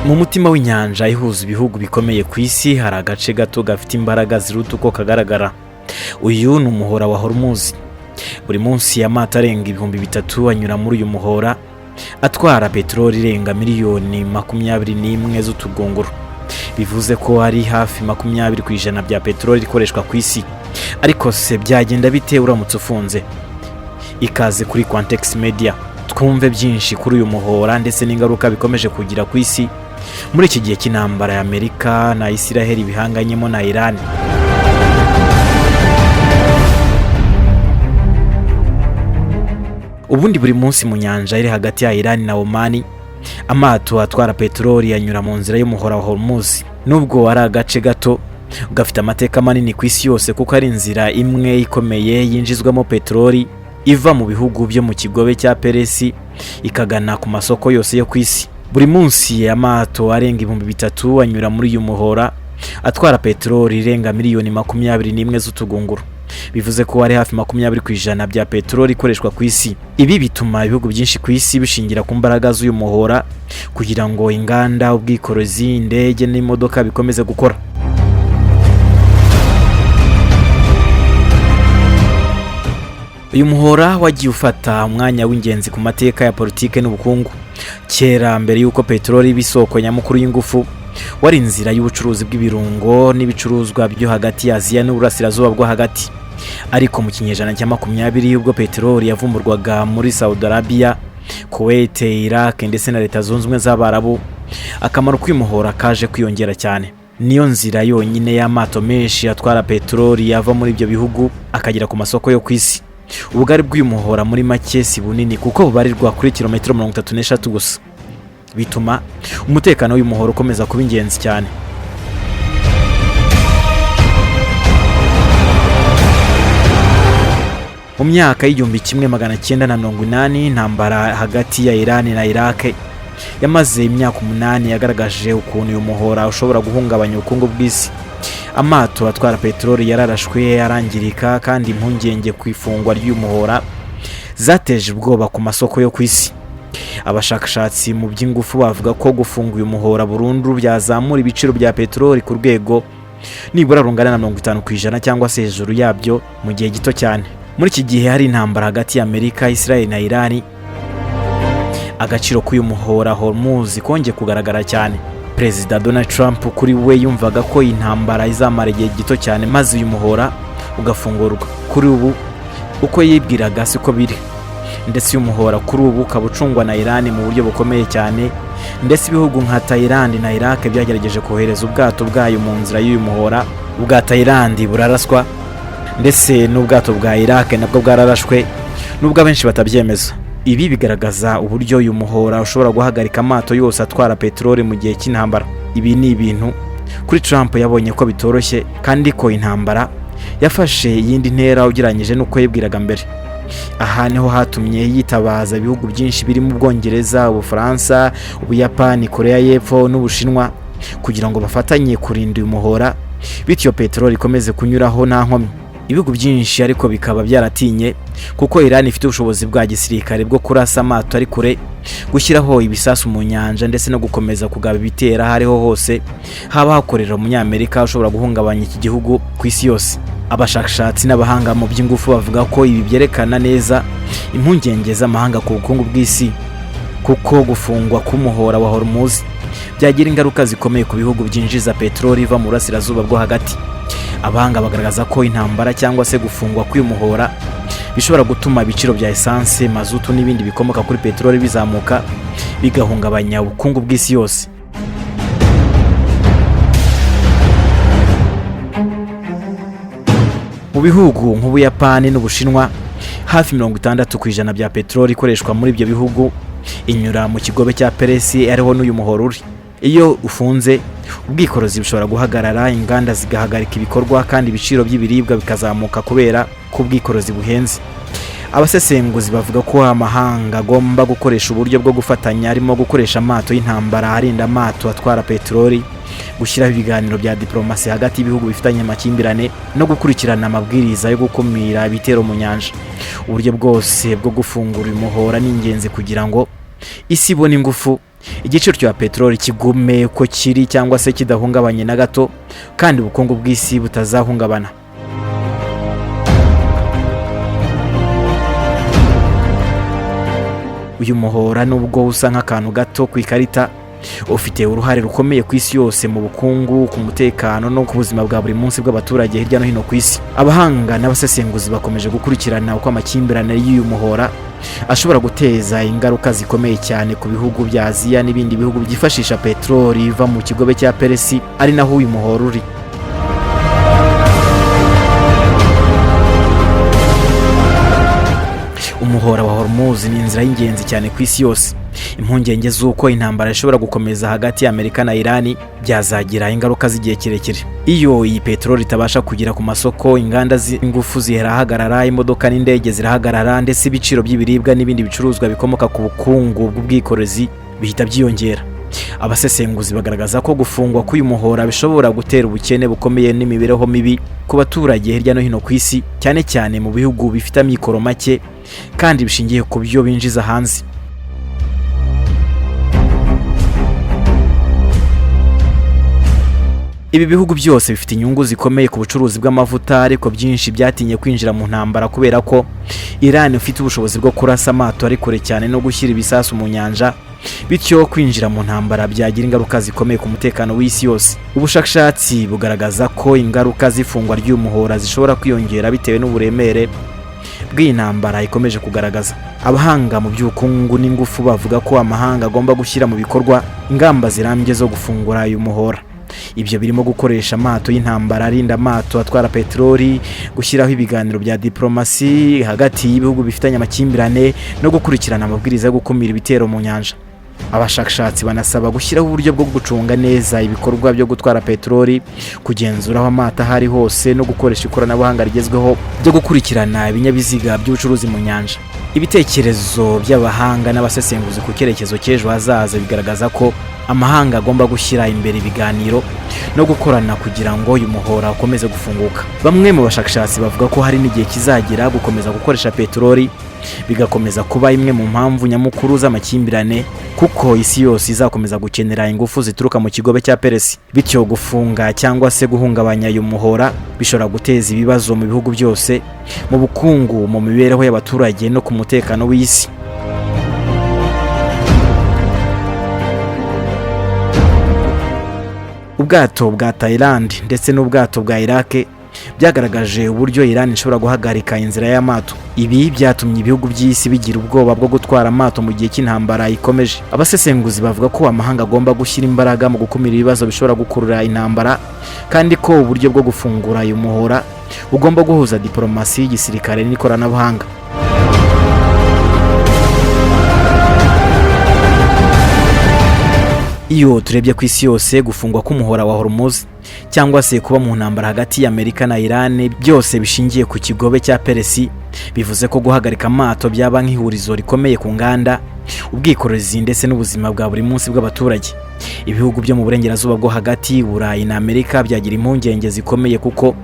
Mu mutima w'inyanja ihuza ibihugu bikomeye ku isi hari agace gato gafite imbaraga ziruta uko kagaragara. Uyu ni umuhora wa Hormuz. Buri munsi amato arenga 3,000 anyura muri uyu muhora atwara peteroli irenga miliyoni 21 z'utugunguru. Bivuze ko ari hafi 20% bya peteroli ikoreshwa ku isi. Ariko se byagenda bite uramutse ufunze? Ikaze kuri Context Media twumve byinshi kuri uyu muhora ndetse n'ingaruka bikomeje kugira ku isi muri iki gihe cy'intambara ya Amerika na Israel bihanganyemo na Iran. Ubundi buri munsi mu nyanja iri hagati ya Iran na Oman amato atwara peteroli yanyura mu nzira y'umuhora wa Hormuz. Nubwo ari agace gato gafite amateka manini ku isi yose kuko ari inzira imwe ikomeye yinjizwamo peteroli iva mu bihugu byo mu kigobe cya Peresi ikagana ku masoko yose yo ku isi. Buri munsi amato arenga 3,000 anyura muri uyu muhora atwara peteroli irenga miliyoni 21 z'utugunguru. Bivuze ko ari hafi 20% bya peteroli ikoreshwa ku isi. Ibi bituma ibihugu byinshi ku isi bishingira ku mbaraga z'uyu muhora kugira ngo inganda, ubwikorezi, indege n'imodoka bikomeze gukora. Uyu muhora wagiye ufata umwanya w'ingenzi ku mateka ya politike n'ubukungu. Kera mbere y'uko peteroli bisoko nyamukuru y'ingufu wari inzira y'ubucuruzi bw'ibirungo n'ibicuruzwa byo hagati ya Aziya n'Uburasirazuba bwo hagati. Ariko mu kinyejana cya 20 ubwo peteroli yavumburwaga muri Saudi Arabia, Kuwait, Iraq ndetse na Leta Zunze Ubumwe z'Abarabu, akamaro k'umuhora kaje kwiyongera cyane. Niyo nzira yonyine y'amato menshi atwara peteroli yava muri ibyo bihugu akagera ku masoko yo ku isi. Ubugari bw'uyu muhora muri make si bunini kuko bubarirwa kuri kilometero 33 gusa. Bituma umutekano w'uyu muhora ukomeza kuba ingenzi cyane. Mu myaka y'igihumbi 1980 intambara hagati ya Iran na Iraq yamaze imyaka 8 yagaragaje ukuntu uyu muhora ushobora guhungabanya ubukungu bw'isi. Amato atwara peteroli yararashwe arangirika kandi impungenge ku ifungwa ry'uyu muhora zateje ubwoba ku masoko yo ku isi. Abashakashatsi mu by'ingufu bavuga ko gufunga uyu muhora burundu byazamura ibiciro bya peteroli ku rwego nibura rungana na 50% cyangwa se hejuru yabyo mu gihe gito cyane. Muri iki gihe hari intambara hagati ya Amerika, Israel na Iran, agaciro k'uyu muhora Hormuz kongeye kugaragara cyane. Perezida Donald Trump kuri we yumvaga ko intambara izamara igihe gito cyane maze uyu muhora ugafungurwa. Kuri ubu uko yibwiraga siko biri, ndetse uyu muhora kuri ubu kabucungwa na Iran mu buryo bukomeye cyane, ndetse ibihugu nka Thailand na Iraq byagerageje kohereza ubwato bwayo mu nzira y'uyu muhora. Ubwa Thailand buraraswa ndetse n'ubwato bwa Iraq nabwo bwararashwe nubwo abenshi batabyemeza. Ibi bigaragaza uburyo uyu muhora ushobora guhagarika amato yose atwara peteroli mu gihe cy'intambara. Ibi ni ibintu kuri Trump yabonye ko bitoroshye kandi ko intambara yafashe iyindi ntera ugereranyije n'uko yibwiraga mbere. Aha niho hatumye yitabaza ibihugu byinshi birimo Ubwongereza, Ubufaransa, Ubuyapani, Korea y'Epfo n'Ubushinwa kugira ngo bafatanye kurinda uyu muhora bityo peteroli ikomeze kunyuraho nta nkomyi. Ibihugu byinshi ariko bikaba byaratinye kuko Iran ifite ubushobozi bwa gisirikare bwo kurasa amato ari kure, gushyiraho ibisasu mu nyanja ndetse no gukomeza kugaba ibitera hariho hose haba hakorera umunyamerika ushobora guhungabanya iki gihugu ku isi yose. Abashakashatsi n'abahanga mu by'ingufu bavuga ko ibi byerekana neza impungenge z'amahanga ku bukungu bw'isi kuko gufungwa k'umuhora wa Hormuz byagira ingaruka zikomeye ku bihugu byinjiza peteroli iva mu Burasirazuba bwo hagati. Abahanga bagaragaza ko intambara cyangwa se gufungwa k'uyu muhora bishobora gutuma ibiciro bya essence, mazutu n'ibindi bikomoka kuri peteroli bizamuka bigahungabanya ubukungu bw'isi yose. Mu bihugu nk'Ubuyapani n'Ubushinwa hafi 60% bya peteroli ikoreshwa muri ibyo bihugu inyura mu kigobe cya Peresi ariho n'uyu muhora uri. Iyo ufunze ubwikorezi bushobora guhagarara, inganda zigahagarika ibikorwa kandi ibiciro by'ibiribwa bikazamuka kubera ko ubwikorezi buhenze. Abasesenguzi bavuga ko amahanga agomba gukoresha uburyo bwo gufatanya harimo gukoresha amato y'intambara arinda amato atwara peteroli, gushyiraho ibiganiro bya diplomasi hagati y'ibihugu bifitanye amakimbirane no gukurikirana amabwiriza yo gukumira ibitero mu nyanja. Uburyo bwose bwo gufungura umuhora ni ingenzi kugira ngo isi ibone ingufu igiciro cya peteroli kigume uko kiri cyangwa se kidahungabanye na gato, kandi ubukungu bw'isi butazahungabana. Uyu muhora nubwo usa nk'akantu gato ku ikarita, ufite uruhare rukomeye ku isi yose mu bukungu, ku mutekano no ku buzima bwa buri munsi bw'abaturage hirya no hino ku isi. Abahanga n'abasesenguzi bakomeje gukurikirana uko amakimbirane y'uyu muhora ashobora guteza ingaruka zikomeye cyane ku bihugu bya Aziya n'ibindi bihugu byifashisha peteroli iva mu kigobe cya Peresi, ari naho uyu muhora uri. Umuhora wa Hormuz ni inzira y'ingenzi cyane ku isi yose. Impungenge z'uko intambara ishobora gukomeza hagati ya Amerika na Iran byazagira ingaruka z'igihe kirekire. Iyo iyi peteroli itabasha kugera ku masoko, inganda z'ingufu zirahagarara, imodoka n'indege zirahagarara, ndetse ibiciro by'ibiribwa n'ibindi bicuruzwa bikomoka ku bukungu bw'ubwikorezi bihita byiyongera. Abasesenguzi bagaragaza ko gufungwa k'uyu muhora bishobora gutera ubukene bukomeye n'imibereho mibi ku baturage hirya no hino ku isi, cyane cyane mu bihugu bifite amikoro make kandi bishingiye ku byo binjiza hanze. Ibi bihugu byose bifite inyungu zikomeye ku bucuruzi bw'amavuta, ariko byinshi byatinye kwinjira mu ntambara kubera ko Iran ifite ubushobozi bwo kurasa amato ari kure cyane no gushyira ibisasu mu nyanja, bityo kwinjira mu ntambara byagira ingaruka zikomeye ku mutekano w'isi yose. Ubushakashatsi bugaragaza ko ingaruka z'ifungwa ry'uyu muhora zishobora kwiyongera bitewe n'uburemere bw'iyi ntambara ikomeje kugaragaza. Abahanga mu by'ubukungu n'ingufu bavuga ko amahanga agomba gushyira mu bikorwa ingamba zirambye zo gufungura uyu muhora. Ibyo birimo gukoresha amato y'intambara arinda amato atwara peteroli, gushyiraho ibiganiro bya diplomasi hagati y'ibihugu bifitanye amakimbirane, no gukurikirana amabwiriza yo gukumira ibitero mu nyanja. Abashakashatsi banasaba gushyiraho uburyo bwo gucunga neza ibikorwa byo gutwara peteroli, kugenzura aho amato ahari hose, no gukoresha ikoranabuhanga rigezweho byo gukurikirana ibinyabiziga by'ubucuruzi mu nyanja. Ibitekerezo by'abahanga n'abasesenguzi ku cyerekezo cy'ejo hazaza bigaragaza ko amahanga agomba gushyira imbere ibiganiro no gukorana kugira ngo uyu muhora ukomeze gufunguka. Bamwe mu bashakashatsi bavuga ko hari n'igihe kizagera gukomeza gukoresha peteroli bigakomeza kuba imwe mu mpamvu nyamukuru z'amakimbirane, kuko isi yose izakomeza gukenera ingufu zituruka mu kigobe cya Peresi. Bityo gufunga cyangwa se guhungabanya uyu muhora bishobora guteza ibibazo mu bihugu byose, mu bukungu, mu mibereho y'abaturage no ku mutekano w'isi. Ubwato bwa Thailand ndetse n'ubwato bwa Iraq byagaragaje uburyo Iran ishobora guhagarika inzira y'amato. Ibi byatumye ibihugu by'isi bigira ubwoba bwo gutwara amato mu gihe cy'intambara ikomeje. Abasesenguzi bavuga ko amahanga agomba gushyira imbaraga mu gukumira ibibazo bishobora gukurura intambara, kandi ko uburyo bwo gufungura uyu muhora ugomba guhuza diplomasi, igisirikare n'ikoranabuhanga. Iyo turebye ku isi yose, gufungwa k'umuhora wa Hormuz cyangwa se kuba mu ntambara hagati ya Amerika na Iran byose bishingiye ku kigobe cya Peresi, bivuze ko guhagarika amato byaba nk'ihurizo rikomeye ku nganda, ubwikorezi ndetse n'ubuzima bwa buri munsi bw'abaturage. Ibihugu byo mu burengerazuba bwo hagati, Burayi na Amerika byagira impungenge zikomeye kuko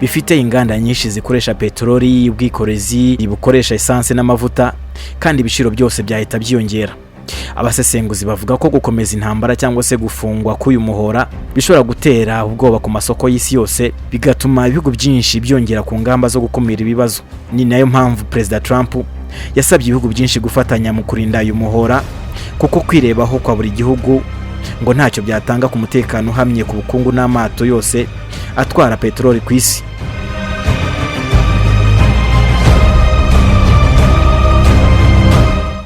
bifite inganda nyinshi zikoresha peteroli, ubwikorezi bukoresha esanse n'amavuta, kandi ibiciro byose byahita byiyongera. Abasesenguzi bavuga ko gukomeza intambara cyangwa se gufungwa k'uyu muhora bishobora gutera ubwoba ku masoko y'isi yose, bigatuma ibihugu byinshi byongera ku ngamba zo gukumira ibibazo. Ni nayo mpamvu Perezida Trump yasabye ibihugu byinshi gufatanya mu kurinda uyu muhora, kuko kwirebaho kwa buri gihugu ngo ntacyo byatanga ku mutekano uhamye ku bukungu n'amato yose atwara peteroli ku isi.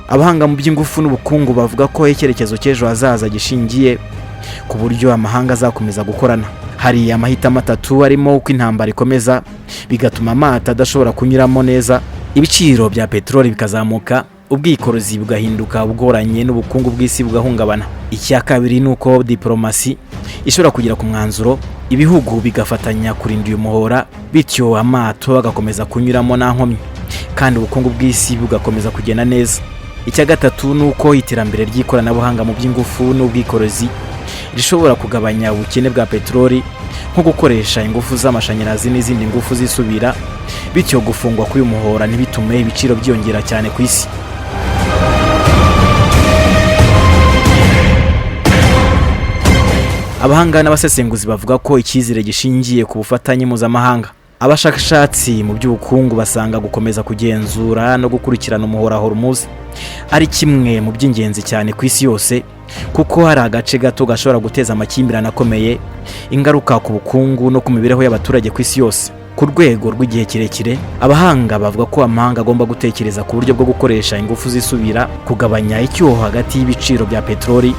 Abahanga mu by'ingufu n'ubukungu bavuga ko icyerekezo cy'ejo hazaza gishingiye ku buryo amahanga azakomeza gukorana. Hari amahitamo atatu, arimo uko intambara ikomeza bigatuma amato adashobora kunyuramo neza, ibiciro bya peteroli bikazamuka, ubwikorezi bugahinduka bugoranye n'ubukungu bw'isi bugahungabana. Icya kabiri ni uko diplomasi ishobora kugera ku mwanzuro, ibihugu bigafatanya kurinda uyu muhora, bityo amato agakomeza kunyuramo nta nkomyi, kandi ubukungu bw'isi bugakomeza kugenda neza. Icya gatatu ni uko iterambere ry'ikoranabuhanga mu by'ingufu n'ubwikorezi rishobora kugabanya ubukene bwa peteroli, nko gukoresha ingufu z'amashanyarazi n'izindi ngufu zisubira, bityo gufungwa k'uyu muhora ntibitume ibiciro byiyongera cyane ku isi. Abahanga n'abasesenguzi bavuga ko icyizere gishingiye ku bufatanye mpuzamahanga. Abashakashatsi mu by'ubukungu basanga gukomeza kugenzura no gukurikirana umuhora Hormuz ari kimwe mu by'ingenzi cyane ku isi yose, kuko hari agace gato gashobora guteza amakimbirane akomeye, ingaruka ku bukungu no ku mibereho y'abaturage ku isi yose. Ku rwego rw'igihe kirekire, abahanga bavuga ko amahanga agomba gutekereza ku buryo bwo gukoresha ingufu zisubira, kugabanya icyuho hagati y'ibiciro bya peteroli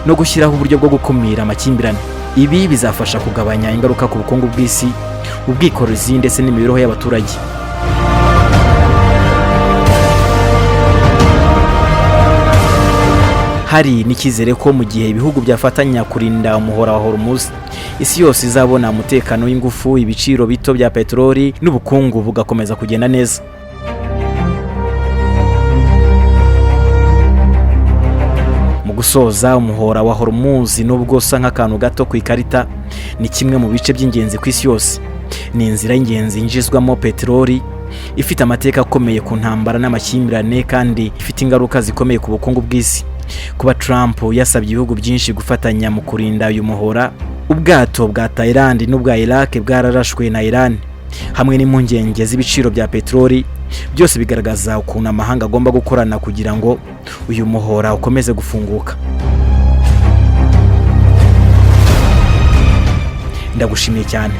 no gushyiraho uburyo bwo gukumira amakimbirane. Ibi bizafasha kugabanya ingaruka ku bukungu bw'isi, ubwikorezi ndetse n'imibereho y'abaturage. Hari n'icyizere ko mu gihe ibihugu byafatanya kurinda umuhora wa Hormuz, isi yose izabona umutekano w'ingufu, ibiciro bito bya peteroli n'ubukungu bugakomeza kugenda neza. Mu gusoza, umuhora wa Hormuz nubwo usa nk'akantu gato ku ikarita, ni kimwe mu bice by'ingenzi ku isi yose. Ni inzira y'ingenzi yinjizwamo peteroli, ifite amateka akomeye ku ntambara n'amakimbirane, kandi ifite ingaruka zikomeye ku bukungu bw'isi. Kuba Trump yasabye ibihugu byinshi gufatanya mu kurinda uyu muhora, ubwato bwa Thailand n'ubwa Iraq bwararashwe na Iran, hamwe n'impungenge z'ibiciro bya peteroli, byose bigaragaza ukuntu amahanga agomba gukorana kugira ngo uyu muhora ukomeze gufunguka. Ndagushimiye cyane.